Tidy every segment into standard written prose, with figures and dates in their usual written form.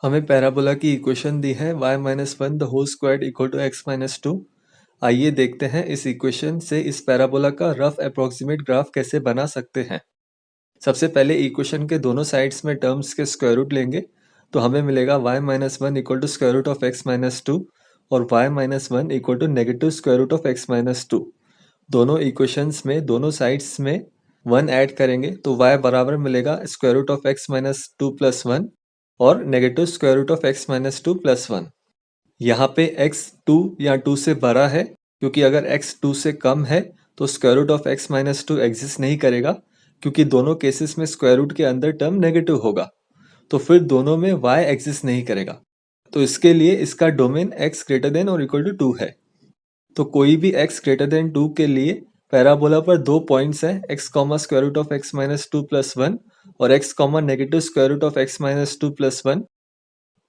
हमें पैराबोला की इक्वेशन दी है y-1 the whole squared equal to x-2। आइए देखते हैं इस इक्वेशन से इस पैराबोला का रफ अप्रोक्सीमेट ग्राफ कैसे बना सकते हैं। सबसे पहले इक्वेशन के दोनों साइड्स में टर्म्स के स्क्वायर रूट लेंगे तो हमें मिलेगा y-1 equal to square root of x-2 और y-1 equal to negative square root of x-2। दोनों इक्वेशंस में दोनों साइड्स में 1 ऐड करेंगे तो y बराबर मिलेगा square root of x-2 plus 1 और negative square root of x-2 plus 1। यहाँ पे x 2 या 2 से बड़ा है क्योंकि अगर x 2 से कम है तो square root of x-2 exist नहीं करेगा क्योंकि दोनों केसेस में स्क्वायर रूट के अंदर टर्म नेगेटिव होगा, तो फिर दोनों में y एग्जिस्ट नहीं करेगा। तो इसके लिए इसका डोमेन x ग्रेटर देन और इक्वल टू 2 है। तो कोई भी x ग्रेटर देन 2 के लिए पैराबोला पर दो पॉइंट्स हैं x comma square root of x-2 plus 1 और x comma negative square root of x-2 plus 1।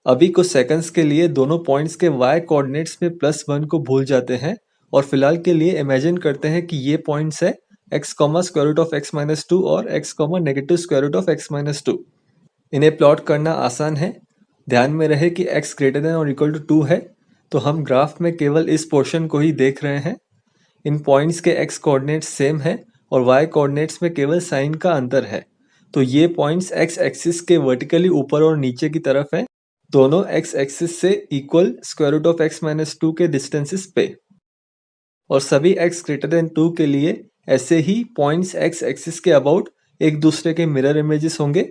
अभी कुछ सेकंड्स के लिए दोनों पॉइंट्स के y कोऑर्डिनेट्स में प्लस 1 को भूल जाते हैं और फिलहाल के लिए इमेजिन करते हैं कि ये पॉइंट्स है x comma square root of x-2 और x comma negative square root of x-2। इन्हें प्लॉट करना आसान है। ध्यान में रहे कि x ग्रेटर देन और इक्वल टू 2 है तो हम ग्राफ में केवल इस पोर्शन को ही देख रहे हैं। इन पॉइंट्स के x कोऑर्डिनेट्स सेम है और y कोऑर्डिनेट्स में केवल साइन का अंतर है। तो ये पॉइंट्स x एक्सिस के वर्टिकली ऊपर और नीचे की तरफ हैं, दोनों x एक्सिस से equal square root of x-2 के डिस्टेंसेस पे। और सभी x ग्रेटर देन 2 के लिए ऐसे ही पॉइंट्स x एक्सिस के अबाउट एक दूसरे के मिरर इमेजेस होंगे।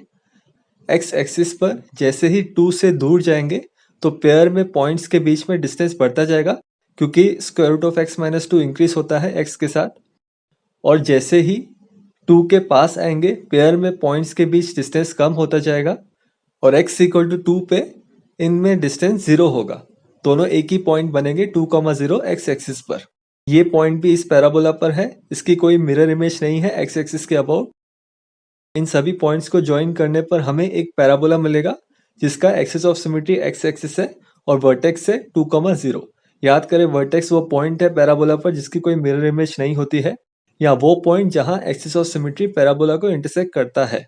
x एक्सिस पर जैसे ही 2 से दूर जाएंगे तो पेयर में पॉइंट्स के बीच में डिस्टेंस बढ़ता जाएगा क्योंकि square root of x-2 increase होता है x के साथ। और जैसे ही 2 के पास आएंगे पेयर में पॉइंट्स के बीच डिस्टेंस कम होता जाएगा और x इक्वल टू 2 पे इनमें डिस्टेंस 0 होगा। दोनों एक ही पॉइंट बनेंगे 2,0 x एक्सिस पर। ये पॉइंट भी इस पैराबोला पर है, इसकी कोई मिरर इमेज नहीं है x एक्सिस के अबाउट। इन सभी पॉइंट्स को ज्वाइन करने पर हमें एक पैराबोला मिलेगा जिसका axis of symmetry x axis है और वर्टेक्स है 2,0। याद करें वर्टेक्स वो पॉइंट है पैराबोला पर जिसकी कोई मिरर इमेज नहीं होती है, या वो पॉइंट जहां एक्सिस ऑफ सिमेट्री पैराबोला को इंटरसेक्ट करता है।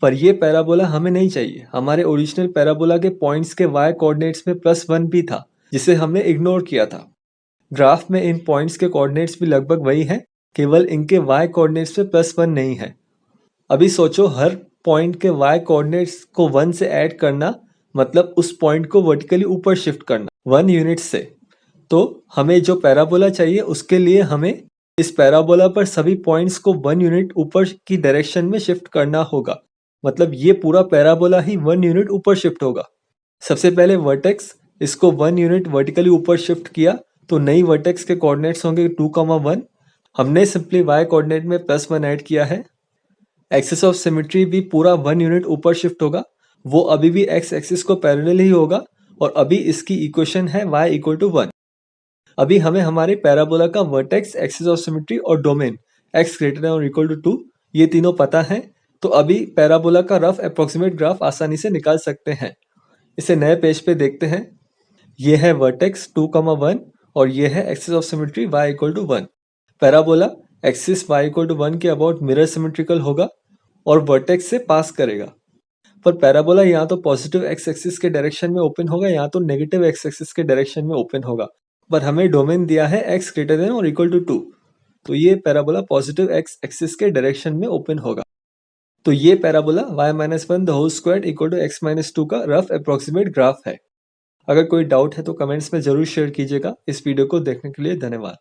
पर ये पैराबोला हमें नहीं चाहिए। हमारे ओरिजिनल पैराबोला के पॉइंट्स के y कोऑर्डिनेट्स में प्लस 1 भी था जिसे हमने इग्नोर किया था। ग्राफ में इन पॉइंट्स के कोऑर्डिनेट्स भी लगभग वही हैं, केवल इनके y कोऑर्डिनेट्स में प्लस 1 नहीं है। अभी सोचो हर पॉइंट के y कोऑर्डिनेट्स को 1 से ऐड करना मतलब उस पॉइंट को वर्टिकली ऊपर शिफ्ट करना 1 यूनिट से। तो हमें जो पैराबोला चाहिए उसके लिए हमें इस पैराबोला पर सभी पॉइंट्स को 1 यूनिट ऊपर की डायरेक्शन में शिफ्ट करना होगा, मतलब ये पूरा पैराबोला ही 1 यूनिट ऊपर शिफ्ट होगा। सबसे पहले वर्टेक्स इसको 1 यूनिट वर्टिकली ऊपर शिफ्ट किया तो नई वर्टेक्स के कोऑर्डिनेट्स होंगे 2,1। हमने सिंपली y कोऑर्डिनेट में प्लस 1 ऐड किया है। एक्सिस ऑफ सिमेट्री भी पूरा 1 यूनिट ऊपर शिफ्ट होगा, वो अभी भी x एक्सिस को पैरेलल ही होगा और अभी इसकी इक्वेशन है y इक्वल टू 1। अभी हमें हमारे पैराबोला का वर्टेक्स, एक्सिस ऑफ सिमेट्री और डोमेन x ग्रेटर देन और इक्वल टू 2 ये तीनों पता है, तो अभी पैराबोला का रफ अप्रोक्सीमेट ग्राफ आसानी से निकाल सकते हैं। इसे नए पेज पे देखते हैं। ये है वर्टेक्स 2,1 और ये है axis of symmetry y equal to 1। Parabola axis y equal to 1 के अबाउट मिरर सिमेट्रिकल होगा और वर्टेक्स से पास करेगा। पर पैराबोला या तो पॉजिटिव x एक्सिस के डायरेक्शन में ओपन होगा या तो नेगेटिव x एक्सिस के डायरेक्शन में ओपन होगा, पर हमें डोमेन दिया है x ग्रेटर देन और इक्वल टू 2, तो ये पैराबोला पॉजिटिव x एक्सिस के डायरेक्शन में ओपन होगा। तो ये parabola y-1 the whole squared equal to x-2 का रफ अप्रोक्सीमेट ग्राफ है। अगर कोई डाउट है तो कमेंट्स में जरूर शेयर कीजिएगा। इस वीडियो को देखने के लिए धन्यवाद।